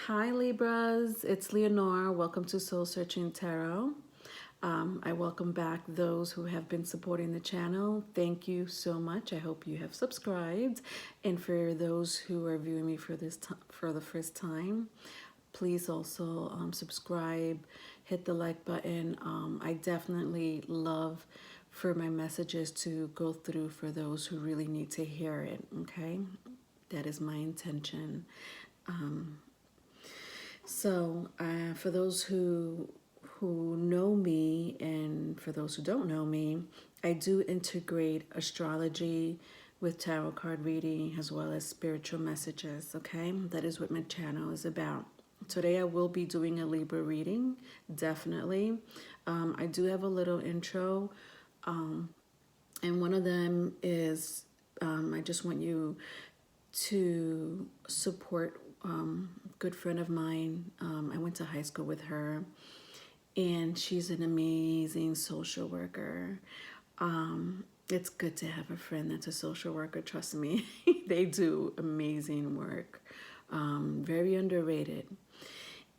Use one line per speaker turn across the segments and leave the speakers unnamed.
Hi Libras, it's Leonore. Welcome to Soul Searching Tarot. I welcome back those who have been supporting the channel. Thank you so much. I hope you have subscribed. And for those who are viewing me for for the first time, please also subscribe, hit the like button. I definitely love for my messages to go through for those who really need to hear it. Okay, that is my intention. For those who know me and for those who don't know me, I do integrate astrology with tarot card reading as well as spiritual messages. Okay, that is what my channel is about. Today I will be doing a Libra reading, definitely. I do have a little intro, and one of them is I just want you to support good friend of mine. I went to high school with her, and she's an amazing social worker. It's good to have a friend that's a social worker. Trust me, they do amazing work. Very underrated.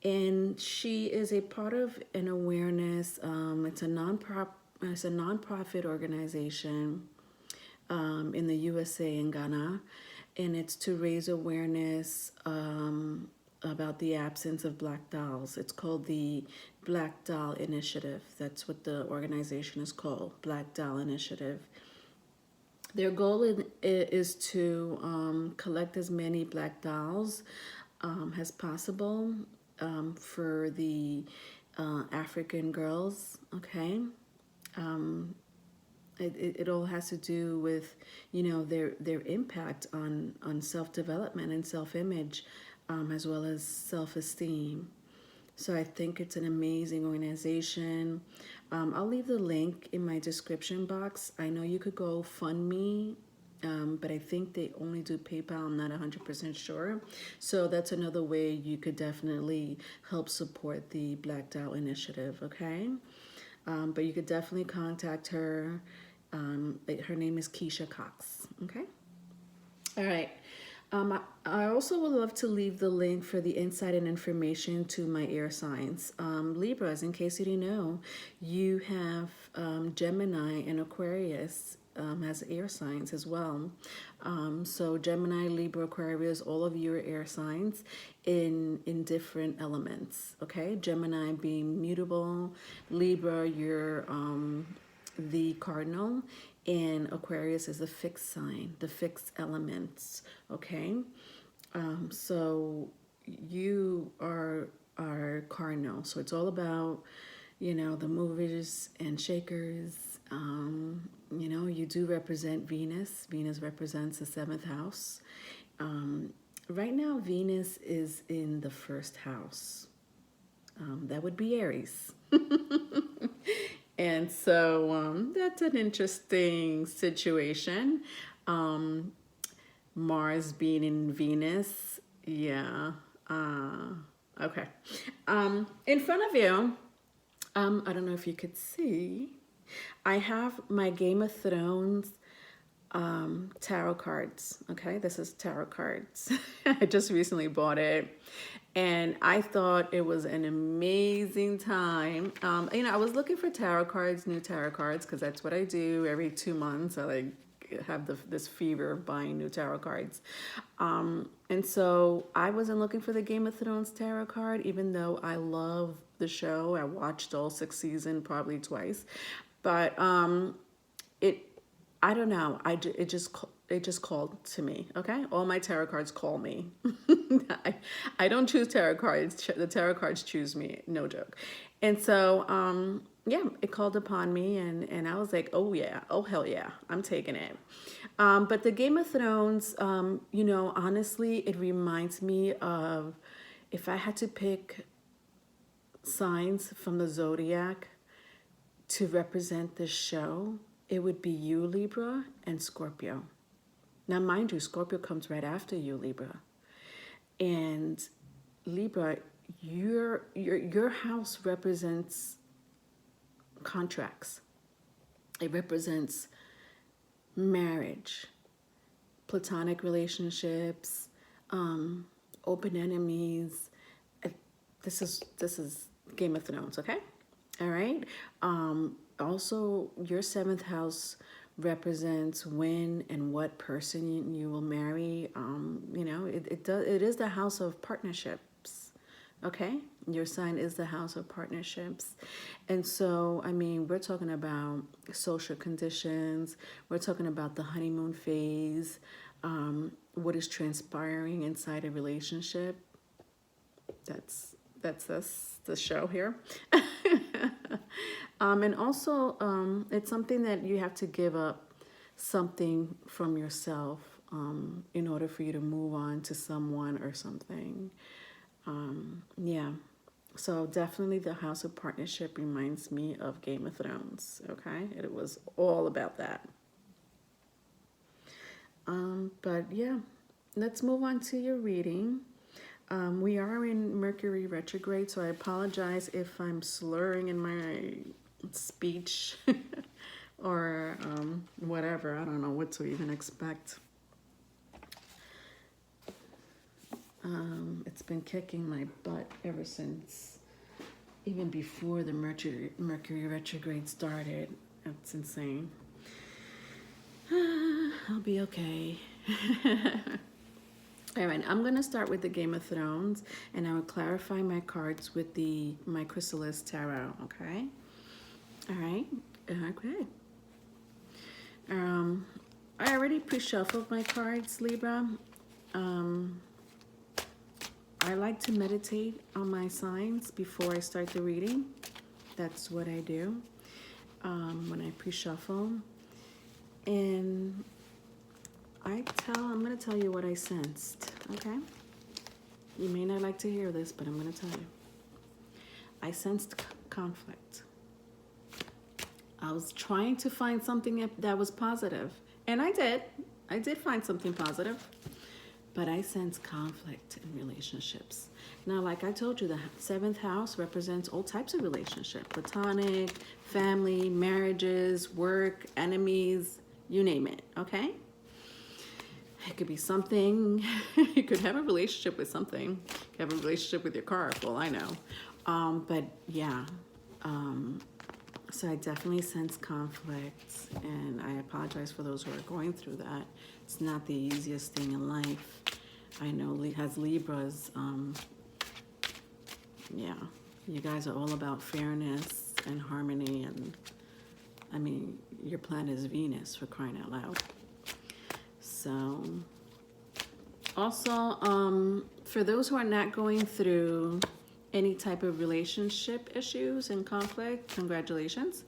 And she is a part of an awareness. It's a nonprofit organization in the USA and Ghana, and it's to raise awareness about the absence of black dolls. It's called the Black Doll Initiative. That's what the organization is called, Black Doll Initiative. Their goal is to collect as many black dolls as possible for the African girls, okay? It all has to do with, their impact on self-development and self-image, as well as self-esteem. So I think it's an amazing organization. I'll leave the link in my description box. I know you could go fund me, but I think they only do PayPal. I'm not 100% sure. So that's another way you could definitely help support the Black Doll Initiative, okay? But you could definitely contact her. Her name is Keisha Cox, okay? All right. I also would love to leave the link for the insight and information to my air signs. Libras, in case you didn't know, you have Gemini and Aquarius has air signs as well. So Gemini, Libra, Aquarius, all of you are air signs in different elements, okay? Gemini being mutable, Libra, you're the cardinal, and Aquarius is a fixed sign, the fixed elements, okay? So you are cardinal, so it's all about, the movers and shakers. You do represent Venus. Venus represents the 7th house. Right now, Venus is in the 1st house. That would be Aries. And so that's an interesting situation. Mars being in Venus. Yeah. Okay. In front of you, I don't know if you could see, I have my Game of Thrones tarot cards. Okay, this is tarot cards. I just recently bought it, and I thought it was an amazing time. I was looking for tarot cards, new tarot cards, because that's what I do every 2 months. I have this fever of buying new tarot cards. And so I wasn't looking for the Game of Thrones tarot card, even though I love the show. I watched all 6 seasons probably twice, but I don't know. It just called to me. Okay, all my tarot cards call me. I don't choose tarot cards. The tarot cards choose me. No joke. And so yeah, it called upon me, and I was like, oh yeah, oh hell yeah, I'm taking it. But the Game of Thrones, honestly, it reminds me of, if I had to pick signs from the zodiac to represent this show, it would be you, Libra, and Scorpio. Now, mind you, Scorpio comes right after you, Libra. And Libra, your house represents contracts. It represents marriage, platonic relationships, open enemies, this is Game of Thrones, okay? All right. Also, your seventh house represents when and what person you will marry. It is the house of partnerships. Okay, your sign is the house of partnerships, and so I mean we're talking about social conditions. We're talking about the honeymoon phase. What is transpiring inside a relationship. That's the show here. And also, it's something that you have to give up something from yourself in order for you to move on to someone or something. Yeah. So definitely the House of Partnership reminds me of Game of Thrones. Okay, it was all about that. But yeah, let's move on to your reading. We are in Mercury retrograde, so I apologize if I'm slurring in my speech or whatever. I don't know what to even expect. It's been kicking my butt ever since, even before the Mercury retrograde started. It's insane. I'll be okay. All right, I'm going to start with the Game of Thrones, and I will clarify my cards with my Chrysalis Tarot, okay? All right, okay. I already pre-shuffled my cards, Libra. I like to meditate on my signs before I start the reading. That's what I do when I pre-shuffle. And I'm going to tell you what I sensed, okay? You may not like to hear this, but I'm going to tell you. I sensed conflict. I was trying to find something that was positive, and I did. I did find something positive, but I sensed conflict in relationships. Now, like I told you, the seventh house represents all types of relationships: platonic, family, marriages, work, enemies, you name it, okay? It could be something. You could have a relationship with something. You could have a relationship with your car, for all I know. But yeah, so I definitely sense conflict, and I apologize for those who are going through that. It's not the easiest thing in life. I know as Libras, yeah, you guys are all about fairness and harmony, and I mean, your planet is Venus, for crying out loud. So, also, for those who are not going through any type of relationship issues and conflict, congratulations.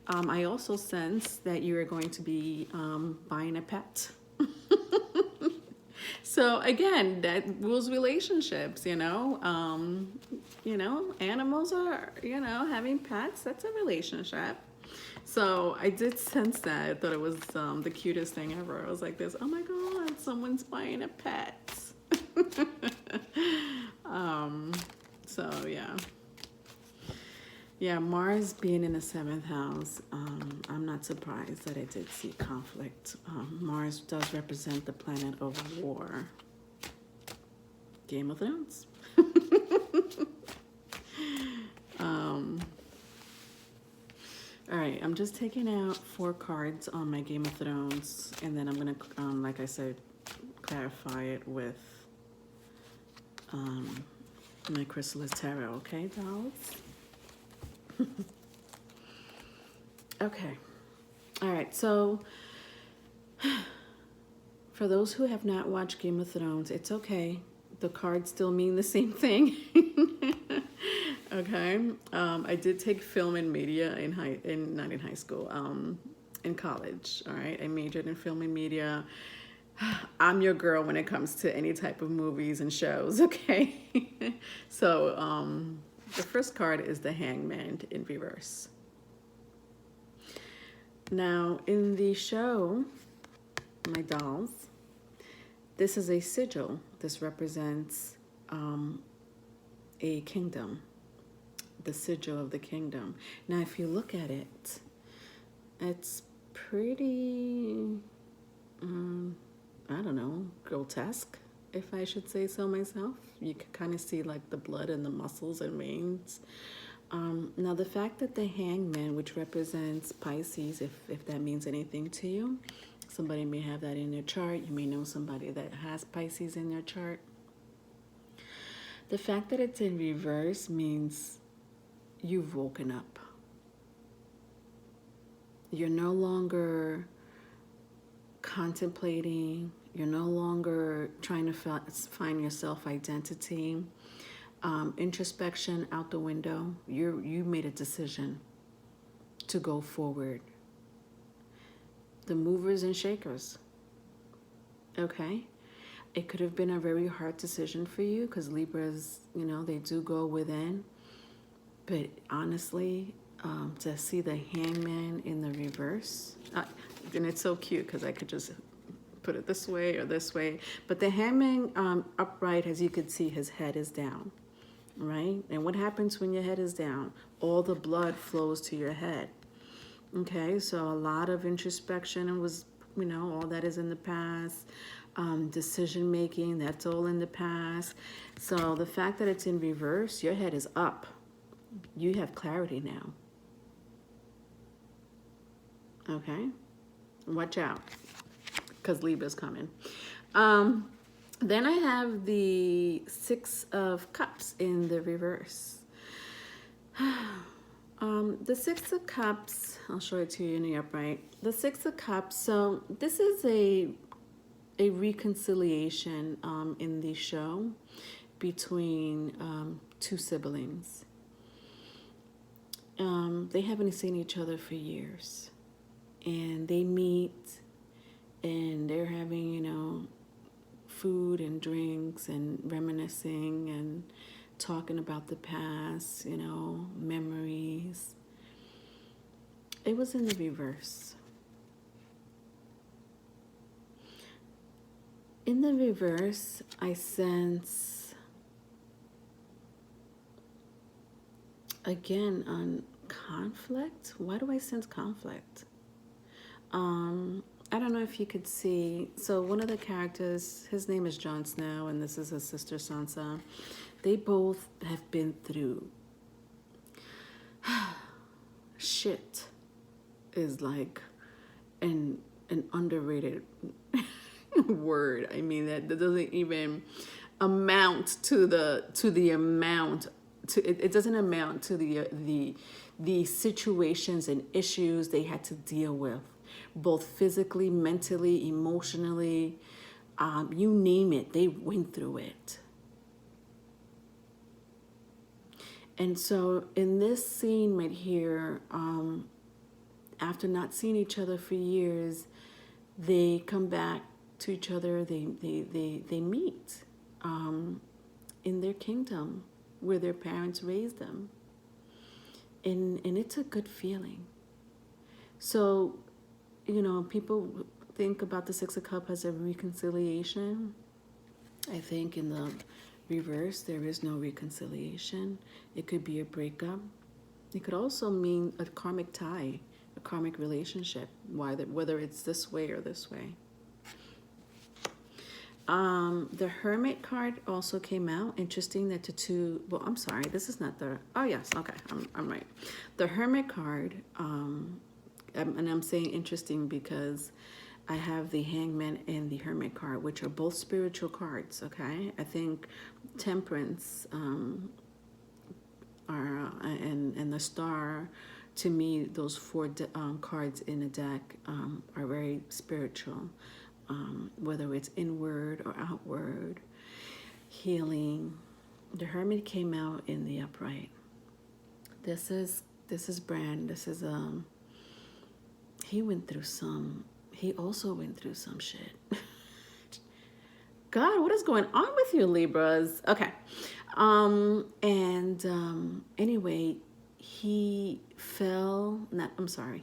I also sense that you are going to be buying a pet. So again, that rules relationships, animals are, having pets, that's a relationship. So I did sense that. I thought it was the cutest thing ever. I was like this, oh my God, someone's buying a pet. So yeah. Yeah, Mars being in the seventh house, I'm not surprised that I did see conflict. Mars does represent the planet of war. Game of Thrones. All right, I'm just taking out 4 cards on my Game of Thrones, and then I'm going to, like I said, clarify it with my Chrysalis Tarot, okay, dolls? Okay. All right, so for those who have not watched Game of Thrones, it's okay. The cards still mean the same thing. Okay. I did take film and media not in high school, in college. All right. I majored in film and media. I'm your girl when it comes to any type of movies and shows. Okay. So, the first card is the Hangman in reverse. Now, in the show, my dolls, this is a sigil. This represents a kingdom, the sigil of the kingdom. Now, if you look at it, it's pretty, I don't know, grotesque. if I should say so myself. You can kind of see like the blood and the muscles and veins. Now, the fact that the hangman, which represents Pisces, if that means anything to you, somebody may have that in their chart. You may know somebody that has Pisces in their chart. The fact that it's in reverse means you've woken up. You're no longer contemplating. You're no longer trying to find your self-identity. Introspection out the window. You made a decision to go forward. The movers and shakers. Okay? It could have been a very hard decision for you because Libras, you know, they do go within. But honestly, to see the hangman in the reverse, and it's so cute because I could just put it this way or this way. But the hangman upright, as you could see, his head is down, right? And what happens when your head is down? All the blood flows to your head. Okay, so a lot of introspection and was, you know, all that is in the past. Decision making, that's all in the past. So the fact that it's in reverse, your head is up. You have clarity now. Okay, watch out, because Libra's coming. Then I have the Six of Cups in the reverse. The Six of Cups, I'll show it to you in the upright. The Six of Cups, so this is a reconciliation in the show between two siblings. They haven't seen each other for years. And they meet and they're having, you know, food and drinks and reminiscing and talking about the past, you know, memories. It was in the reverse. In the reverse, I sense, again, on conflict. Why do I sense conflict? I don't know if you could see. So one of the characters, his name is Jon Snow, and this is his sister Sansa. They both have been through shit. Is like an underrated word. I mean that doesn't even amount to the amount. It doesn't amount to the situations and issues they had to deal with, both physically, mentally, emotionally, you name it, they went through it. And so in this scene right here, after not seeing each other for years, they come back to each other. They meet in their kingdom where their parents raised them. And it's a good feeling. So, you know, people think about the Six of Cups as a reconciliation. I think in the reverse, there is no reconciliation. It could be a breakup. It could also mean a karmic tie, a karmic relationship, whether it's this way or this way. The Hermit card also came out. Interesting that the two, well, I'm sorry, this is not the, oh yes, okay, I'm right. The Hermit card, and I'm saying interesting because I have the Hangman and the Hermit card, which are both spiritual cards, okay? I think Temperance and the Star, to me, those four cards in the deck are very spiritual. Whether it's inward or outward, healing. The Hermit came out in the upright. This is Brand. This is he also went through some shit. God, what is going on with you, Libras? Okay. Anyway, he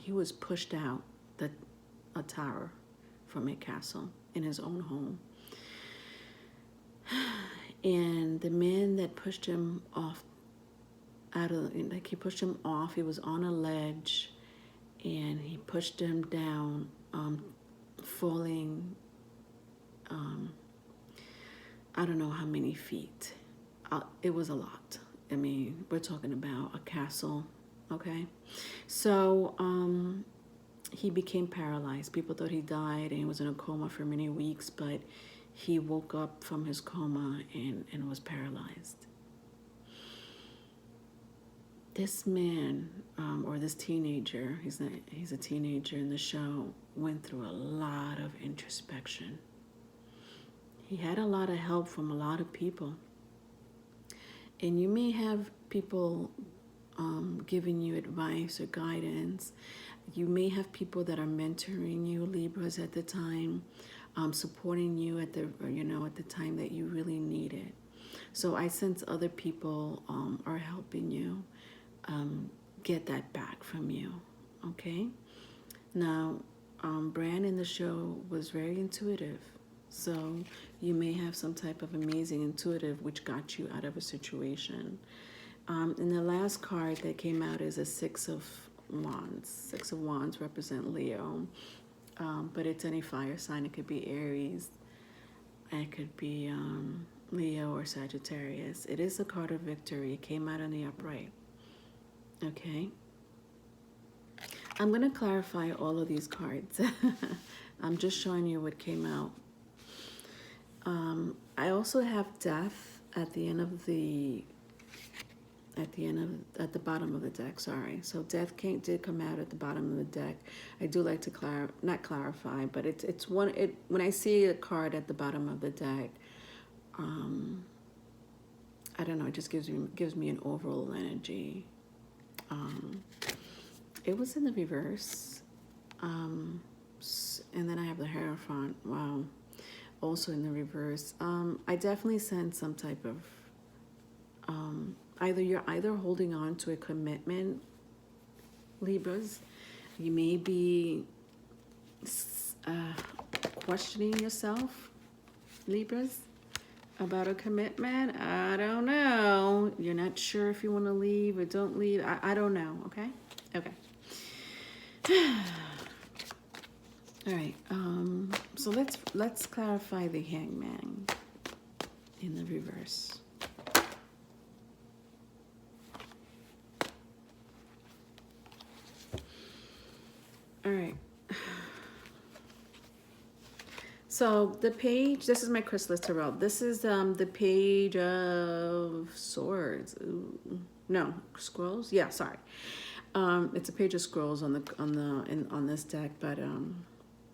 was pushed out a tower from a castle in his own home. And the man that pushed him off he pushed him off, he was on a ledge and he pushed him down, falling I don't know how many feet. It was a lot. I mean, we're talking about a castle, okay? So he became paralyzed. People thought he died and he was in a coma for many weeks, but he woke up from his coma and was paralyzed. This man, or this teenager, he's a teenager in the show, went through a lot of introspection. He had a lot of help from a lot of people. And you may have people giving you advice or guidance. You may have people that are mentoring you, Libras, at the time, supporting you at the time that you really need it. So I sense other people are helping you get that back from you. Okay. Now, Bran in the show was very intuitive. So you may have some type of amazing intuitive which got you out of a situation. And the last card that came out is a Six of Wands. Six of Wands represent Leo, but it's any fire sign. It could be Aries, it could be Leo or Sagittarius. It is a card of victory. It came out in the upright. Okay. I'm going to clarify all of these cards. I'm just showing you what came out. I also have death at the bottom of the deck. Sorry. So death did come out at the bottom of the deck. I do like to not clarify, but it's one. When I see a card at the bottom of the deck, I don't know. It just gives me an overall energy. It was in the reverse, and then I have the Hierophant. Wow. Also in the reverse. I definitely sense some type of you're either holding on to a commitment, Libras. You may be questioning yourself, Libras, about a commitment. I don't know. You're not sure if you want to leave or don't leave. I don't know. Okay. All right, so let's clarify the Hangman in the reverse. All right. So the page, this is my Chrysalis Tarot. This is the Page of Swords. Ooh. No, Scrolls. Yeah, sorry. It's a Page of Scrolls on this deck, but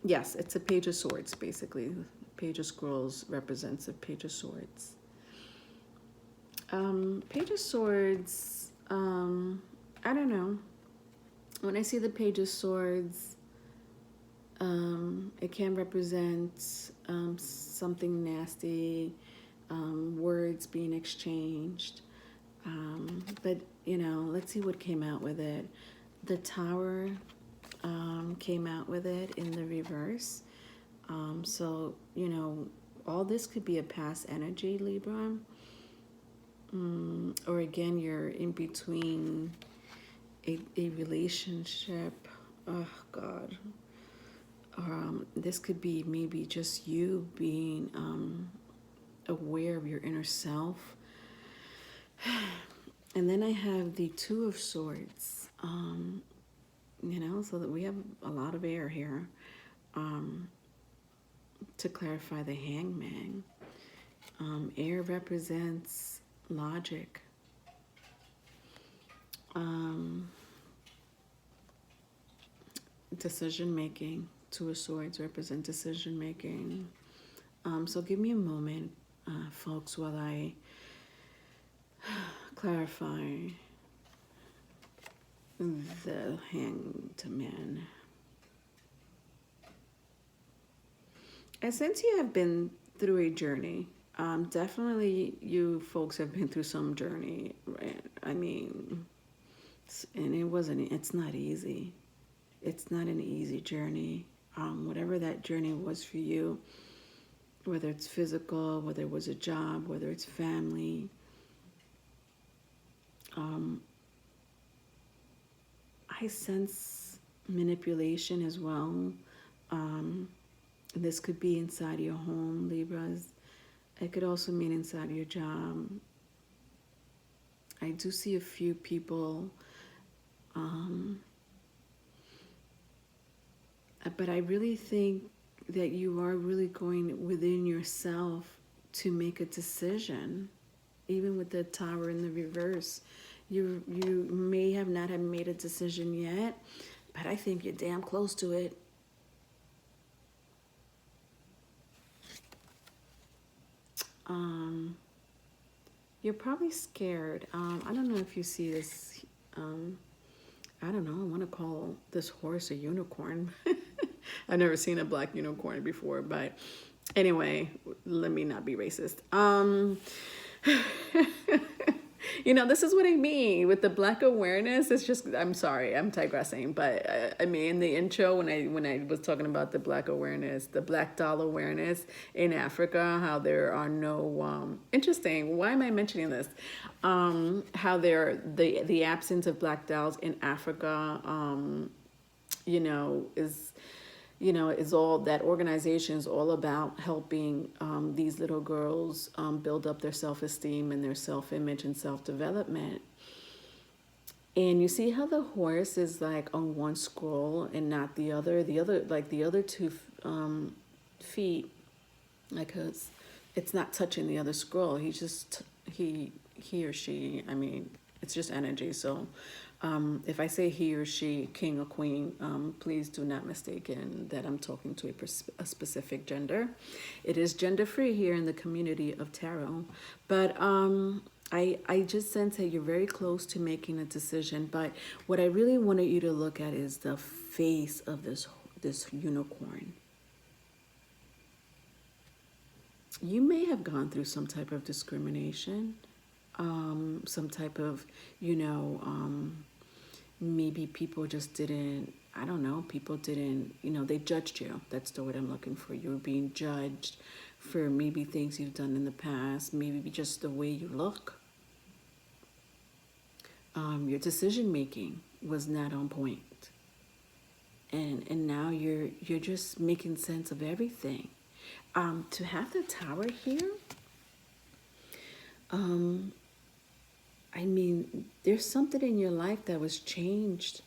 yes, it's a Page of Swords, basically. Page of Scrolls represents a Page of Swords. Page of Swords, I don't know. When I see the Page of Swords, it can represent something nasty, words being exchanged. But, let's see what came out with it. The Tower came out with it in the reverse. So, all this could be a past energy, Libra. Or again, you're in between a relationship. Oh, God. This could be maybe just you being aware of your inner self. And then I have the Two of Swords, so that we have a lot of air here. To clarify the Hangman, air represents logic. Decision making. Two of Swords represent decision making. So give me a moment, folks, while I clarify the Hanged Man. And since you have been through a journey, definitely you folks have been through some journey, right? I mean, and it's not easy. It's not an easy journey. Whatever that journey was for you, whether it's physical, whether it was a job, whether it's family, I sense manipulation as well. This could be inside your home, Libras. It could also mean inside your job. I do see a few people, but I really think that you are really going within yourself to make a decision. Even with the Tower in the reverse, you may have not have made a decision yet, but I think you're damn close to it. You're probably scared. I don't know if you see this. I don't know. I want to call this horse a unicorn. I've never seen a black unicorn before, but anyway, let me not be racist. This is what I mean with the black awareness. It's just, I'm sorry, I'm digressing, but I mean, in the intro, when I was talking about the black awareness, the black doll awareness in Africa, how there are no, interesting, why am I mentioning this? How the absence of black dolls in Africa, is all that organization is all about helping these little girls build up their self-esteem and their self-image and self-development. And you see how the horse is like on one scroll and not the other. The other two feet, like it's not touching the other scroll. He or she. I mean, it's just energy. So if I say he or she, king or queen, please do not mistake that I'm talking to a specific gender. It is gender free here in the community of tarot. But I just sense that you're very close to making a decision. But what I really wanted you to look at is the face of this unicorn. You may have gone through some type of discrimination, some type of, maybe people just didn't, I don't know, people didn't, they judged you. That's the word I'm looking for. You were being judged for maybe things you've done in the past, maybe just the way you look. Your decision making was not on point. And now you're just making sense of everything. To have the Tower here, I mean, there's something in your life that was changed,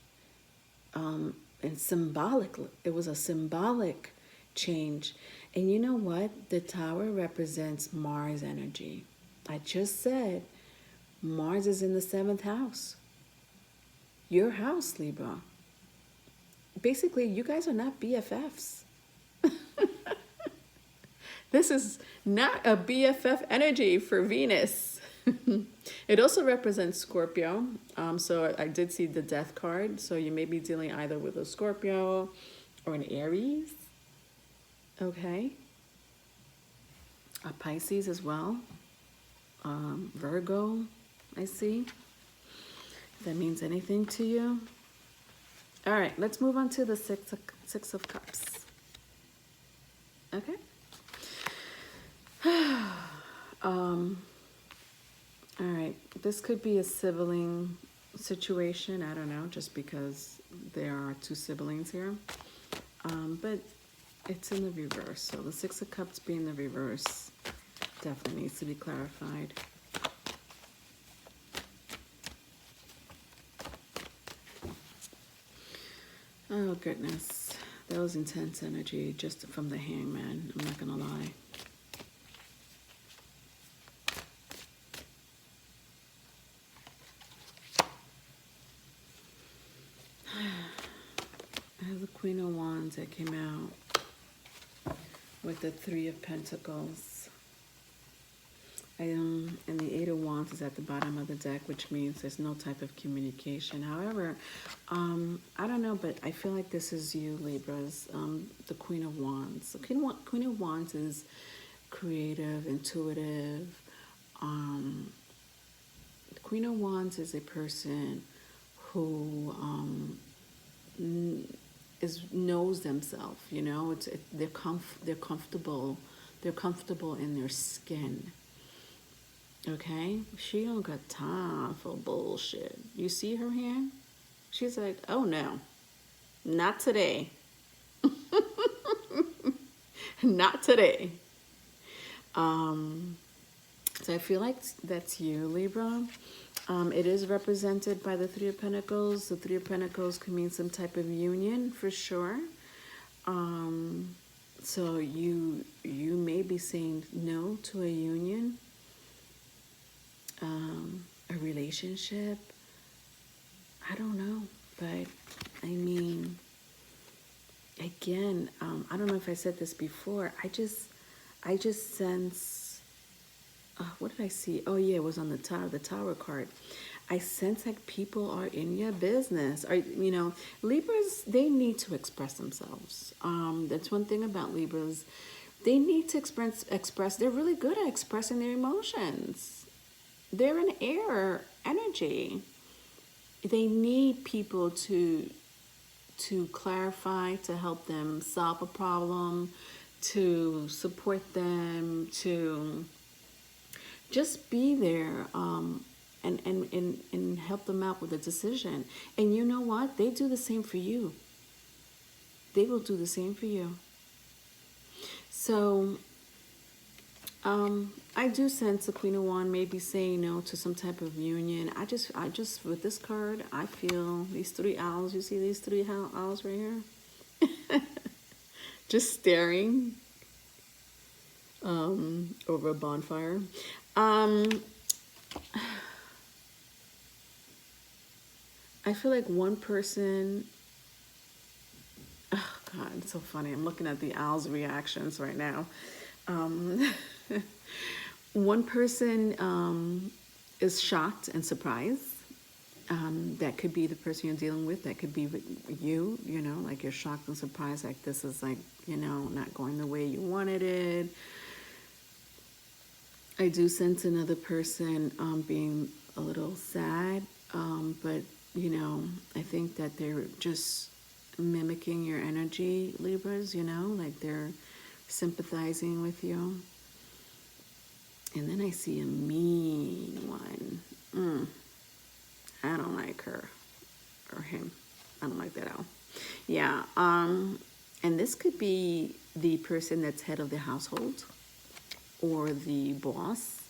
and symbolic. It was a symbolic change. And you know what? The Tower represents Mars energy. I just said Mars is in the 7th house. Your house, Libra. Basically, you guys are not BFFs. This is not a BFF energy for Venus. It also represents Scorpio. So I did see the Death card. So you may be dealing either with a Scorpio or an Aries. Okay. A Pisces as well. Virgo, I see. If that means anything to you. All right, let's move on to the Six of Cups. Okay. All right, this could be a sibling situation. I don't know, just because there are two siblings here. But it's in the reverse. So the Six of Cups being the reverse definitely needs to be clarified. Oh, goodness. That was intense energy just from the Hangman. I'm not going to lie. I have the Queen of Wands that came out with the Three of Pentacles. And the Eight of Wands is at the bottom of the deck, which means there's no type of communication. However, I don't know, but I feel like this is you, Libras, the Queen of Wands. The Queen of Wands is creative, intuitive. The Queen of Wands is a person who knows themselves. You know, they're comfortable. They're comfortable in their skin. Okay, she don't got time for bullshit. You see her hand? She's like, oh no, not today. Not today. So I feel like that's you, Libra. It is represented by the Three of Pentacles. The Three of Pentacles can mean some type of union for sure. So you may be saying no to a union, a relationship. I don't know, but I mean, again, I don't know if I said this before. I just sense. What did I see? Oh yeah, it was on the Tower card. I sense like people are in your business. Or Libras, they need to express themselves. That's one thing about Libras. They need to express. They're really good at expressing their emotions. They're an air energy. They need people to clarify, to help them solve a problem, to support them, to just be there, and help them out with a decision. And you know what? They do the same for you. They will do the same for you. So I do sense the Queen of Wands may be saying no to some type of union. I just with this card, I feel these three owls. You see these three owls right here? Just staring over a bonfire. I feel like one person. Oh God, it's so funny. I'm looking at the owls' reactions right now. One person is shocked and surprised. That could be the person you're dealing with. That could be you, like you're shocked and surprised, like this is like, not going the way you wanted it. I do sense another person being a little sad, but, I think that they're just mimicking your energy, Libras, like they're sympathizing with you. And then I see a mean one. I don't like her or him. I don't like that owl. Yeah. And this could be the person that's head of the household, or the boss,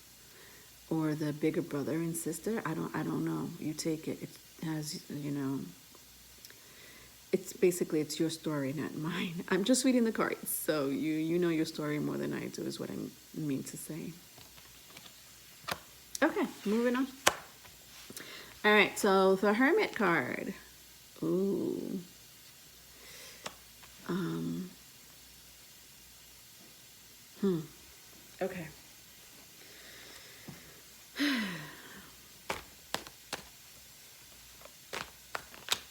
or the bigger brother and sister. I don't know. You take it. It has, it's basically, it's your story, not mine. I'm just reading the cards, so you know your story more than I do, is what I mean to say. Okay, moving on. All right, so the Hermit card. Ooh. Okay.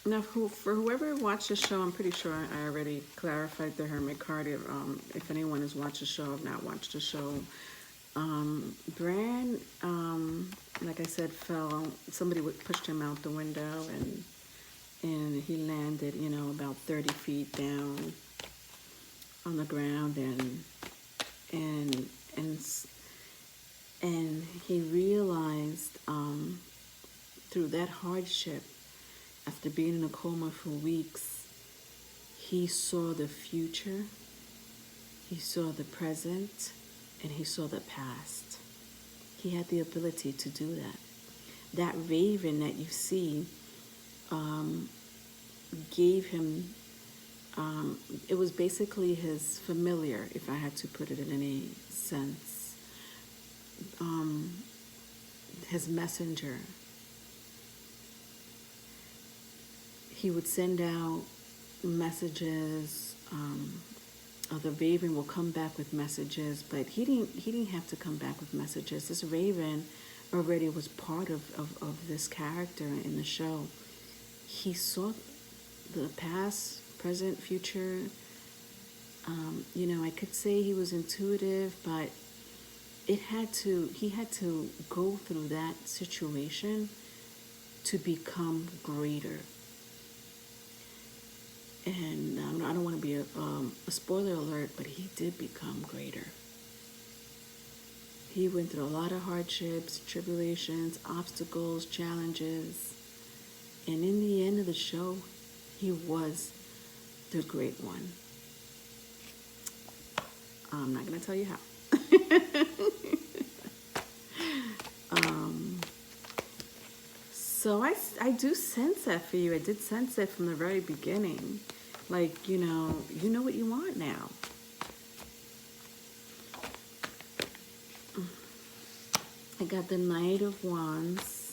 Now, for whoever watched the show, I'm pretty sure I already clarified the Hermit card. If anyone has watched the show, or not watched the show, Bran, like I said, fell. Somebody pushed him out the window, and he landed, about 30 feet down on the ground, and he realized through that hardship, after being in a coma for weeks, he saw the future, he saw the present, and he saw the past. He had the ability to do that. That raven that you see gave him, it was basically his familiar, if I had to put it in any sense, his messenger. He would send out messages. The raven will come back with messages, but he didn't have to come back with messages. This raven already was part of this character in the show. He saw the past, present, future. I could say he was intuitive, but he had to go through that situation to become greater. And I don't want to be a spoiler alert, but he did become greater. He went through a lot of hardships, tribulations, obstacles, challenges. And in the end of the show, he was the great one. I'm not going to tell you how. So I do sense that for you. I did sense it from the very beginning. Like, you know what you want now. I got the Knight of Wands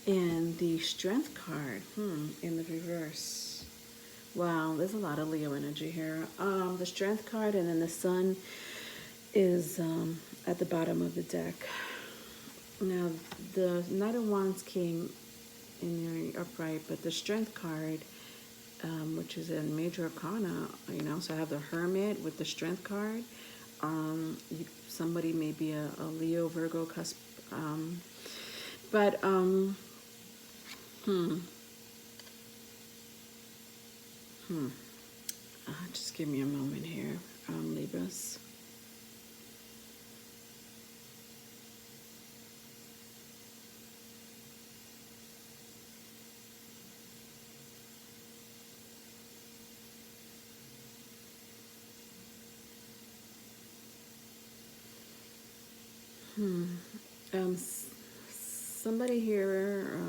and the Strength card in the reverse. Wow, there's a lot of Leo energy here. The Strength card, and then the Sun is at the bottom of the deck. Now, the Knight of Wands came in the upright, but the Strength card, which is a major arcana, so I have the Hermit with the Strength card. Somebody may be a Leo, Virgo cusp. Just give me a moment here, Libras. Somebody here,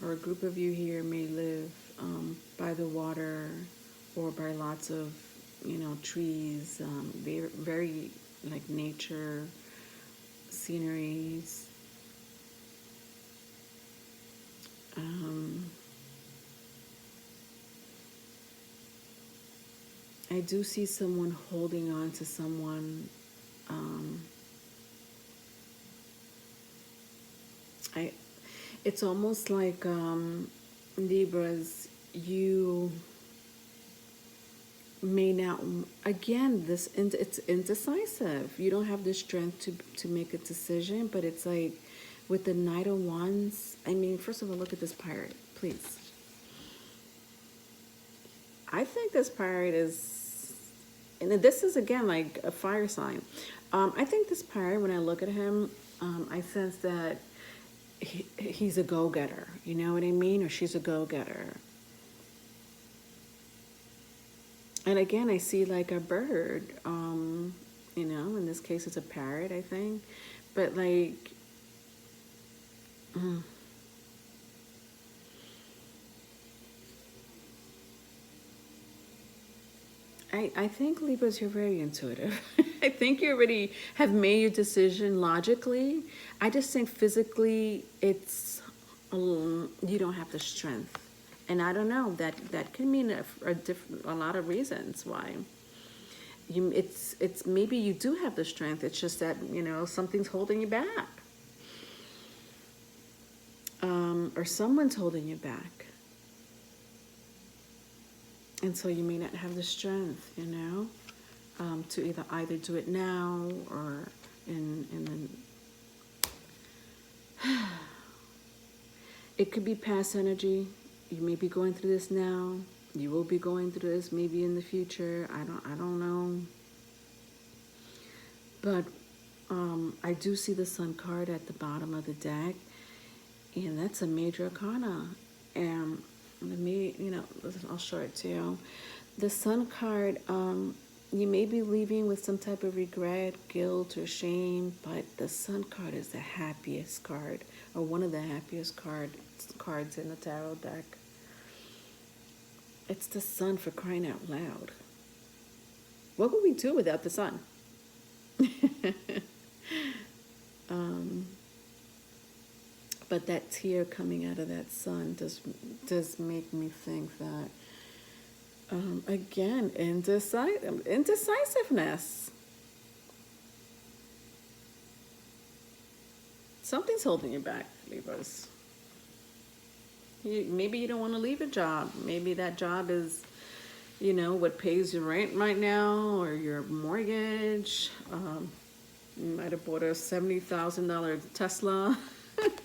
or a group of you here, may live by the water or by lots of, trees, very, very like nature sceneries. I do see someone holding on to someone. It's almost like Libras, you may not, again, it's indecisive. You don't have the strength to make a decision, but it's like with the Knight of Wands, I mean, first of all, look at this pirate, please. I think this pirate is, and this is again like a fire sign. I think this pirate, when I look at him, I sense that he's a go-getter, you know what I mean? Or she's a go-getter. And again, I see like a bird, in this case it's a parrot, I think. But like, I think Libras, you're very intuitive. I think you already have made your decision logically. I just think physically it's, you don't have the strength. And I don't know, that can mean a lot of reasons why. It's maybe you do have the strength. It's just that, something's holding you back. Or someone's holding you back. And so you may not have the strength, to either do it now or in the... It could be past energy. You may be going through this now. You will be going through this maybe in the future. I don't know. But I do see the Sun card at the bottom of the deck, and that's a major arcana. And I'll show it to you. The Sun card, you may be leaving with some type of regret, guilt, or shame, but the Sun card is the happiest card, or one of the happiest cards in the tarot deck. It's the Sun, for crying out loud. What would we do without the Sun? But that tear coming out of that Sun does make me think that, again, indecisiveness. Something's holding you back, Libras. Maybe you don't want to leave a job. Maybe that job is, what pays your rent right now, or your mortgage. You might have bought a $70,000 Tesla,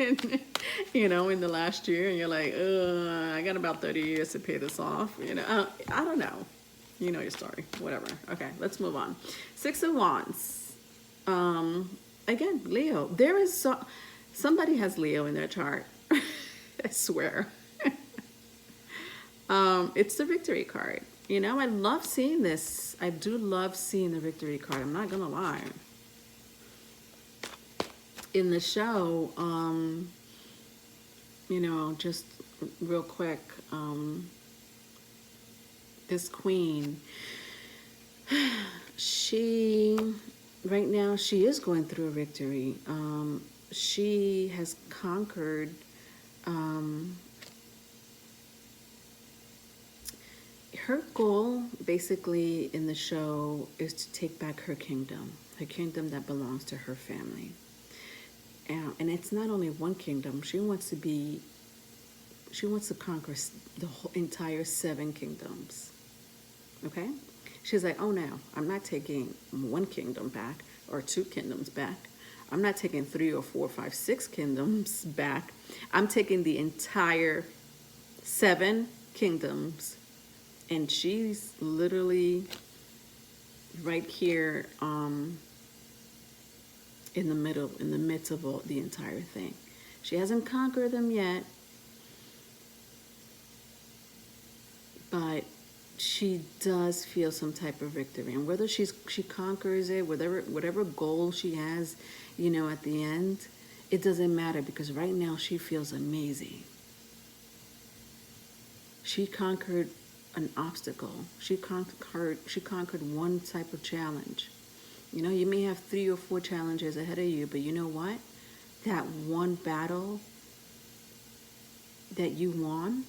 in the last year, and you're like, I got about 30 years to pay this off. I don't know. You know your story. Whatever. Okay, let's move on. Six of Wands. Again, Leo. There is somebody has Leo in their chart. I swear. It's the Victory card. You know, I love seeing this. I do love seeing the victory card. I'm not gonna lie. In the show, you know, just real quick, this queen, she, right now, she is going through a victory. She has conquered, her goal, basically, in the show is to take back her kingdom that belongs to her family. And it's not only one kingdom. She wants to conquer the whole entire 7 kingdoms. Okay? She's like, oh no, I'm not taking 1 kingdom back or 2 kingdoms back. I'm not taking 3 or 4, 5, 6 kingdoms back. I'm taking the entire 7 kingdoms. And she's literally right here, in the midst of the entire thing. She hasn't conquered them yet, but she does feel some type of victory. And whether she conquers it, whatever goal she has, you know, at the end, it doesn't matter, because right now she feels amazing. She conquered an obstacle. She conquered one type of challenge. You know, you may have 3 or 4 challenges ahead of you, but you know what? That one battle that you won,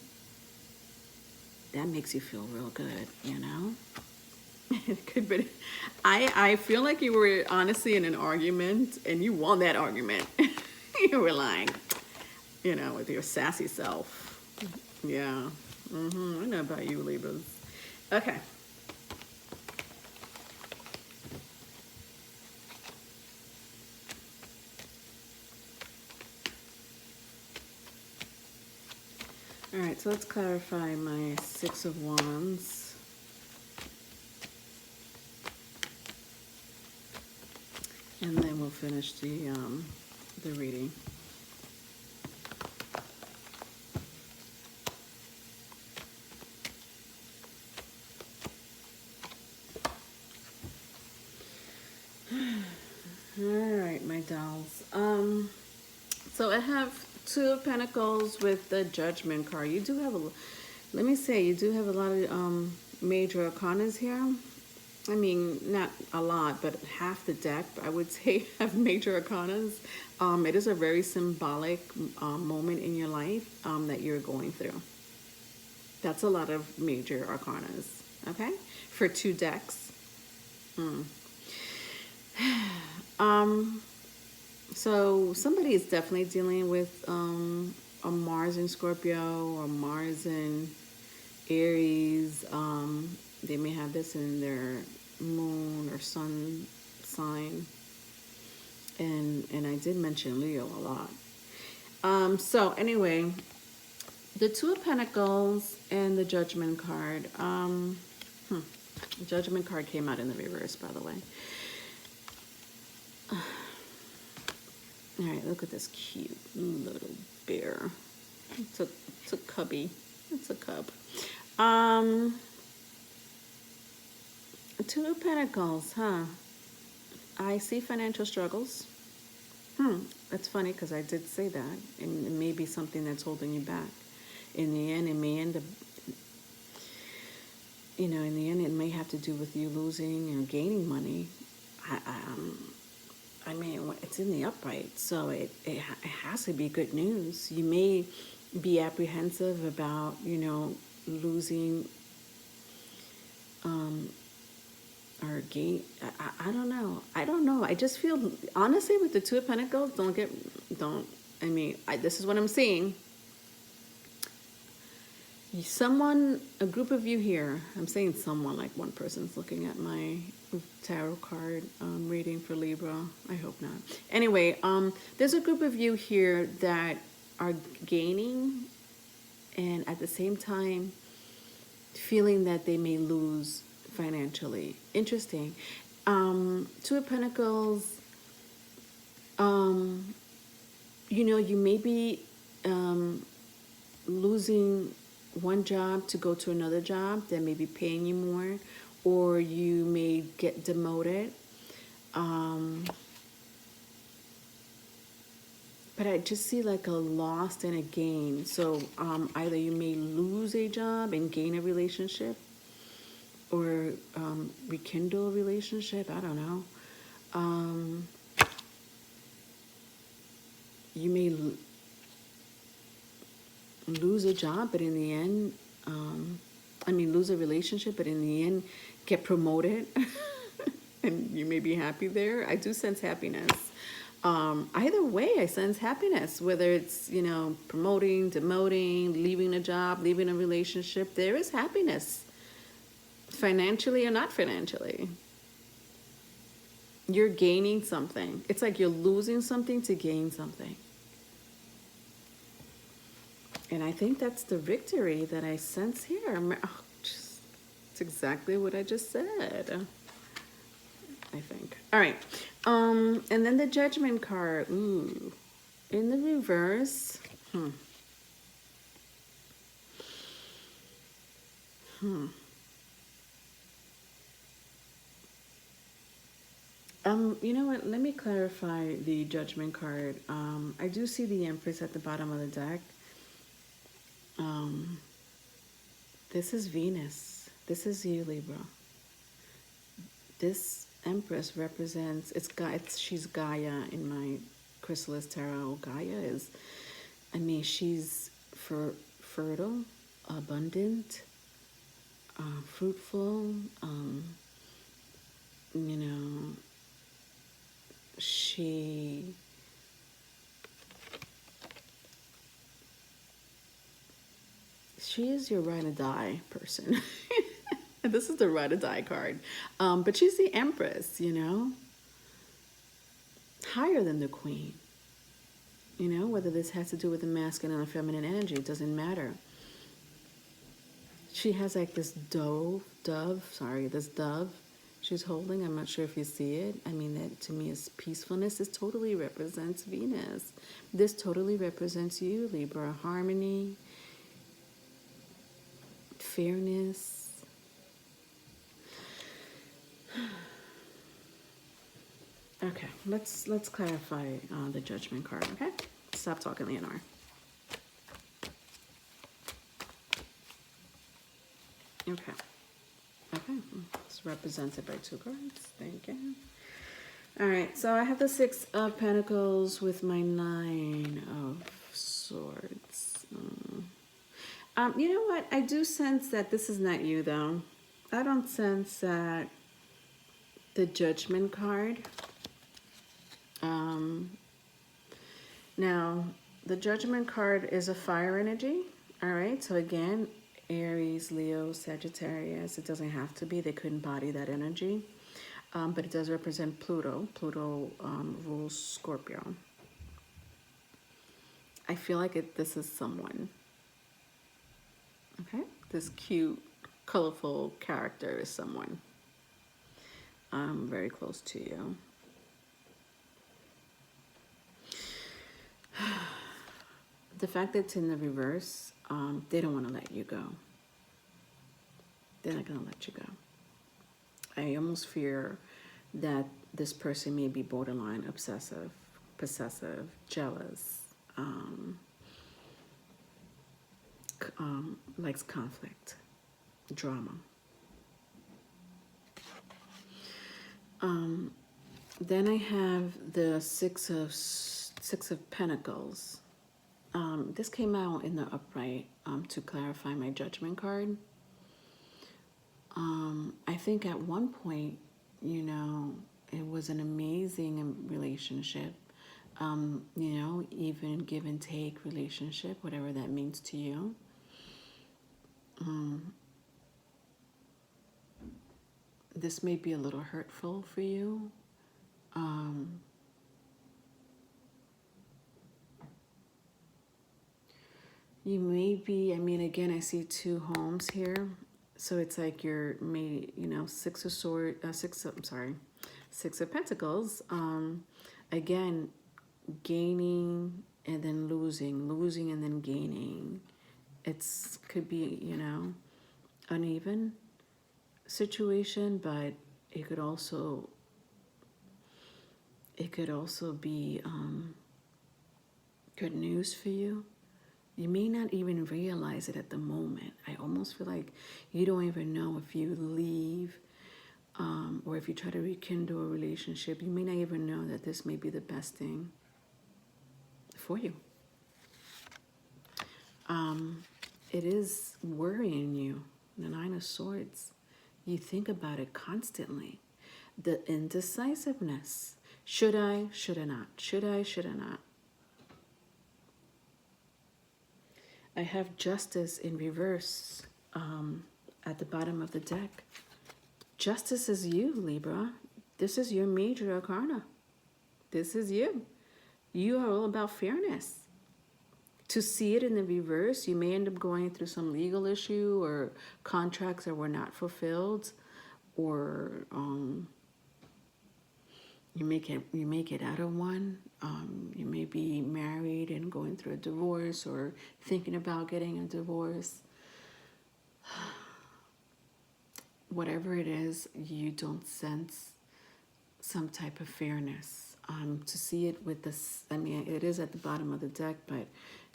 that makes you feel real good, you know? It could be. I feel like you were honestly in an argument and you won that argument. You were like, you know, with your sassy self. Yeah. I know about you, Libras. Okay. All right, so let's clarify my 6 of Wands. And then we'll finish the reading. All right, my dolls. So I have 2 of Pentacles with the Judgment card. You do have let me say, you do have a lot of major arcanas here. I mean, not a lot, but half the deck, I would say, have major arcanas. It is a very symbolic moment in your life that you're going through. That's a lot of major arcanas, okay? For 2 decks. So somebody is definitely dealing with a Mars in Scorpio or Mars in Aries. They may have this in their moon or sun sign. And I did mention Leo a lot. So anyway, the 2 of Pentacles and the Judgment card. The Judgment card came out in the reverse, by the way. All right, look at this cute little bear. It's a cubby. It's a cub. 2 of Pentacles, huh? I see financial struggles. That's funny, because I did say that. And it may be something that's holding you back. In the end, it may end up, you know, in the end, it may have to do with you losing or gaining money. I mean, it's in the upright, so it has to be good news. You may be apprehensive about, you know, losing or gain. I don't know. I don't know. I just feel, honestly, with the 2 of Pentacles, I mean, this is what I'm seeing. A group of you here, I'm saying someone, like one person's looking at my tarot card reading for Libra. I hope not. Anyway, there's a group of you here that are gaining and at the same time feeling that they may lose financially. Interesting. 2 of Pentacles, you know, you may be losing one job to go to another job that may be paying you more, or you may get demoted. But I just see like a loss and a gain. So either you may lose a job and gain a relationship, or rekindle a relationship. I don't know. You may lose a job, but in the end, lose a relationship, but in the end, get promoted. And you may be happy there. I do sense happiness. Either way, I sense happiness, whether it's, promoting, demoting, leaving a job, leaving a relationship. There is happiness, financially or not financially. You're gaining something. It's like you're losing something to gain something. And I think that's the victory that I sense here. It's exactly what I just said, I think. All right. And then the Judgment card. Ooh. In the reverse. You know what? Let me clarify the Judgment card. I do see the Empress at the bottom of the deck. This is Venus. This is you, Libra. This Empress represents, she's Gaia in my Chrysalis Tarot. Gaia is, she's fertile, abundant, fruitful, she is your ride or die person. This is the ride or die card. But she's the Empress, higher than the Queen. Whether this has to do with the masculine or feminine energy, it doesn't matter. She has like this dove she's holding. I'm not sure if you see it. That to me is peacefulness. This totally represents Venus. This totally represents you, Libra. Harmony, fairness. Okay, let's clarify the Judgment card, okay? Stop talking, Leonore. Okay. It's represented by 2 cards. Thank you. All right, so I have the 6 of Pentacles with my 9 of Swords. You know what? I do sense that this is not you, though. I don't sense that the Judgment card. Now, the Judgment card is a fire energy. All right, so again, Aries, Leo, Sagittarius. It doesn't have to be. They could embody that energy. But it does represent Pluto. Pluto rules Scorpio. I feel like this is someone. Okay? This cute, colorful character is someone. Very close to you. The fact that it's in the reverse, they don't want to let you go. They're not going to let you go. I almost fear that this person may be borderline obsessive, possessive, jealous, likes conflict, drama. Then I have the Six of Pentacles. This came out in the upright to clarify my Judgment card. I think at one point, it was an amazing relationship. Even give and take relationship, whatever that means to you. This may be a little hurtful for you. You may be, again, I see 2 homes here. So it's like you're Six of Pentacles. Again, gaining and then losing and then gaining. It's could be, you know, uneven situation, but it could also be good news for you. You may not even realize it at the moment. I almost feel like you don't even know if you leave or if you try to rekindle a relationship, you may not even know that this may be the best thing for you. It is worrying you, the Nine of Swords. You think about it constantly. The indecisiveness. Should I? Should I not? Should I? Should I not? I have Justice in reverse at the bottom of the deck. Justice is you, Libra. This is your major arcana. This is you. You are all about fairness. To see it in the reverse, you may end up going through some legal issue or contracts that were not fulfilled, or you may get out of one. You may be married and going through a divorce or thinking about getting a divorce. Whatever it is, you don't sense some type of fairness. To see it with this, I mean, it is at the bottom of the deck, but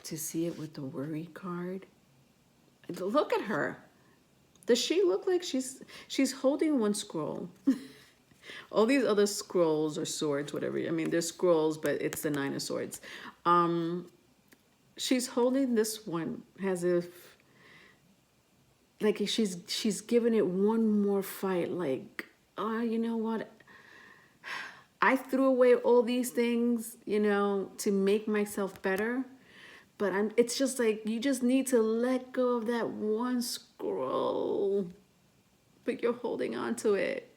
to see it with the worry card, look at her. Does she look like she's holding one scroll? All these other scrolls or swords, whatever. I mean, they're scrolls, but it's the Nine of Swords. She's holding this one as if, like she's giving it one more fight. Like, oh, you know what? I threw away all these things, you know, to make myself better. But it's just like, you just need to let go of that one scroll. But you're holding on to it.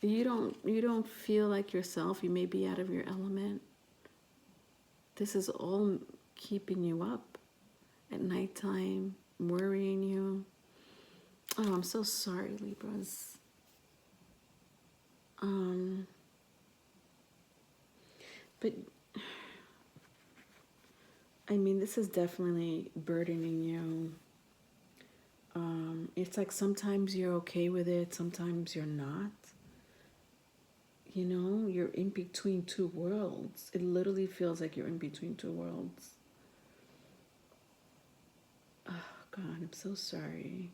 You don't feel like yourself. You may be out of your element. This is all keeping you up at nighttime, worrying you. Oh, I'm so sorry, Libras. But I mean, this is definitely burdening you. It's like sometimes you're okay with it, sometimes you're not. You know, you're in between two worlds. It literally feels like you're in between two worlds. Oh, God, I'm so sorry.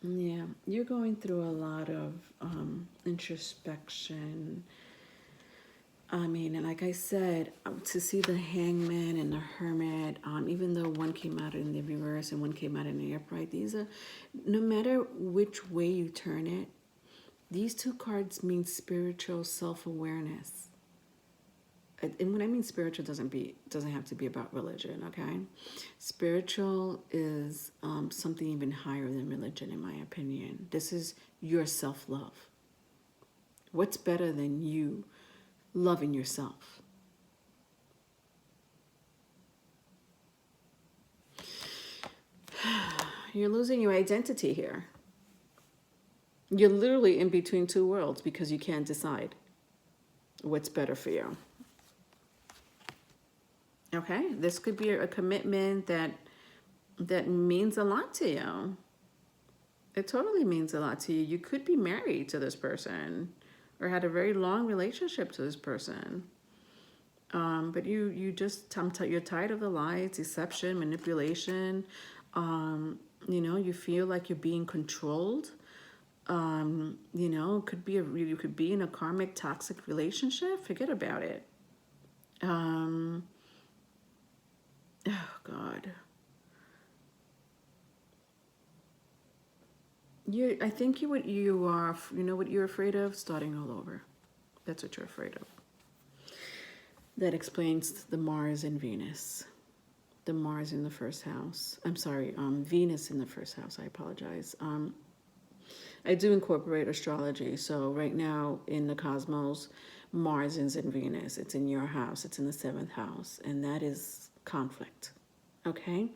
Yeah, you're going through a lot of introspection. I mean, and like I said, to see the Hangman and the Hermit, even though one came out in the reverse and one came out in the upright, these are, no matter which way you turn it, these two cards mean spiritual self-awareness. And when I mean spiritual, doesn't have to be about religion, okay? Spiritual is something even higher than religion, in my opinion. This is your self-love. What's better than you loving yourself? You're losing your identity here. You're literally in between two worlds because you can't decide what's better for you. Okay, this could be a commitment that means a lot to you. It totally means a lot to you. You could be married to this person or had a very long relationship to this person. But you just, you're tired of the lies, deception, manipulation. You know, you feel like you're being controlled. You know, you could be in a karmic toxic relationship. Forget about it. Oh, God. I think you know what you're afraid of? Starting all over. That's what you're afraid of. That explains the Mars and Venus. The Mars in the first house. I'm sorry, Venus in the first house. I apologize. I do incorporate astrology. So right now in the cosmos, Mars is in Venus. It's in your house. It's in the 7th house. And that is conflict. Okay?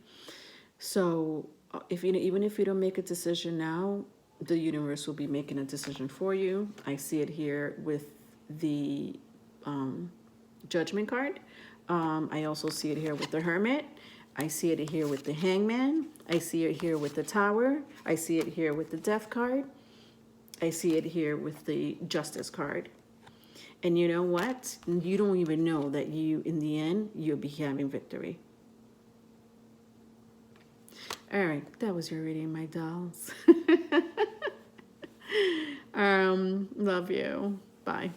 So if you even if you don't make a decision now, the universe will be making a decision for you. I see it here with the Judgment card. I also see it here with the Hermit. I see it here with the Hangman. I see it here with the Tower. I see it here with the Death card. I see it here with the Justice card. And you know what? You don't even know that you, in the end, you'll be having victory. All right, that was your reading, my dolls. Love you. Bye.